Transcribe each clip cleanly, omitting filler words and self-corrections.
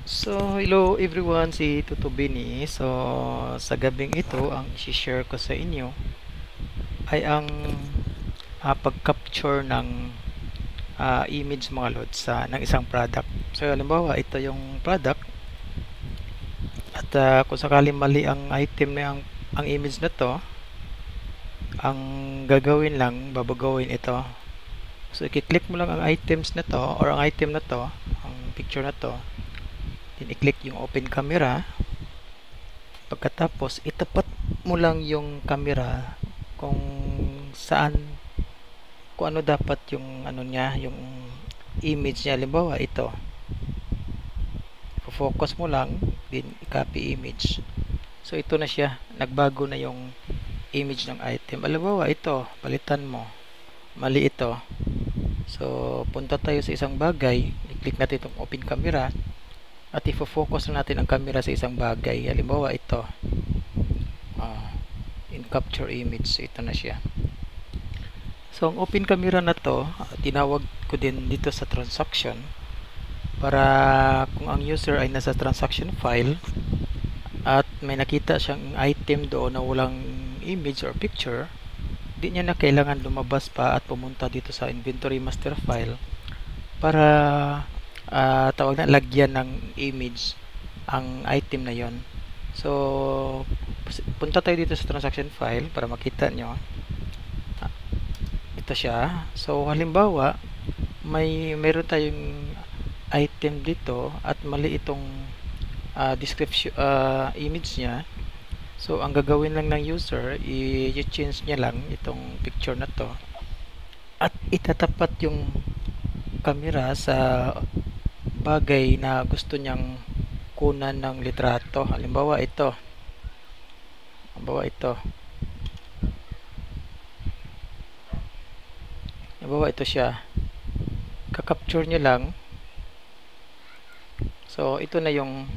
So, hello everyone, si Tuto Bini. So, sa gabing ito, ang i-share ko sa inyo ay ang pag-capture ng image mga lods ng isang product. So, halimbawa, ito yung product at kung sakaling mali ang item na ang image na to, ang gagawin lang, babagawin ito. So, i-click mo lang ang items na to or ang item na to, ang picture na to. Then, i-click yung open camera. Pagkatapos, itapat mo lang yung camera kung saan, kung ano dapat yung ano niya, yung image niya. Halimbawa, ito. Focus mo lang, then i-copy image. So, ito na siya. Nagbago na yung image ng item. Halimbawa, ito. Palitan mo. Mali ito. So, punta tayo sa isang bagay. I-click natin itong open camera. At i-focus natin ang camera sa isang bagay. Halimbawa, ito. In capture image. Ito na siya. So, ang open camera na to, tinawag ko din dito sa transaction para kung ang user ay nasa transaction file at may nakita siyang item doon na walang image or picture, di niya na kailangan lumabas pa at pumunta dito sa inventory master file para tawag na lagyan ng image ang item na yon. So, punta tayo dito sa transaction file para makita nyo. Ito siya. So, halimbawa, mayroon tayong item dito at mali itong description, image niya. So, ang gagawin lang ng user, i-change niya lang itong picture na to at itatapat yung camera sa bagay na gusto niyang kunan ng litrato. Halimbawa ito. Halimbawa ito siya. Ka-capture niyo lang. So ito na yung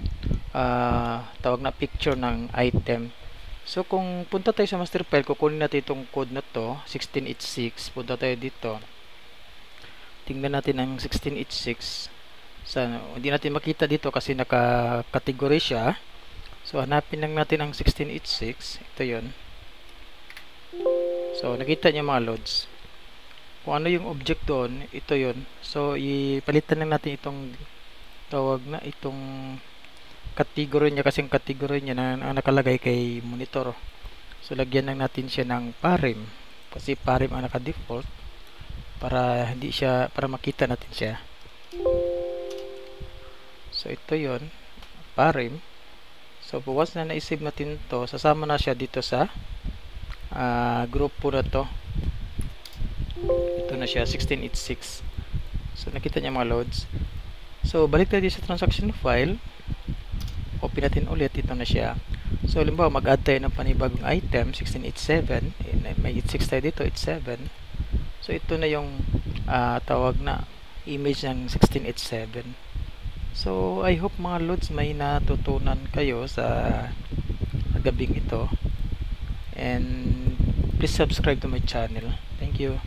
tawag na picture ng item. So kung punta tayo sa master file, kukunin natin itong code na to, 1686. Punta tayo dito. Tingnan natin ang 1686. Hindi natin makita dito kasi naka-category siya. So, hanapin lang natin ang 1686. Ito yun. So, nakita niyo mga loads. Kung ano yung object doon, ito yun. So, ipalitan lang natin itong tawag na itong category niya kasi ang category niya na nakalagay kay monitor. So, lagyan lang natin siya ng parim. Kasi parim ang naka-default para makita natin siya. So, ito yon parim. So, once na naisave natin to, sasama na siya dito sa grupo na to. Ito na siya, 1686. So, nakita niya mga loads. So, balik tayo sa transaction file. Open natin ulit. Ito na siya. So, halimbawa, mag-add tayo ng panibagong item, 1687. May 86 tayo dito, 87. So, ito na yung tawag na image ng 1687. So, I hope mga loads may natutunan kayo sa gabing ito. And please subscribe to my channel. Thank you.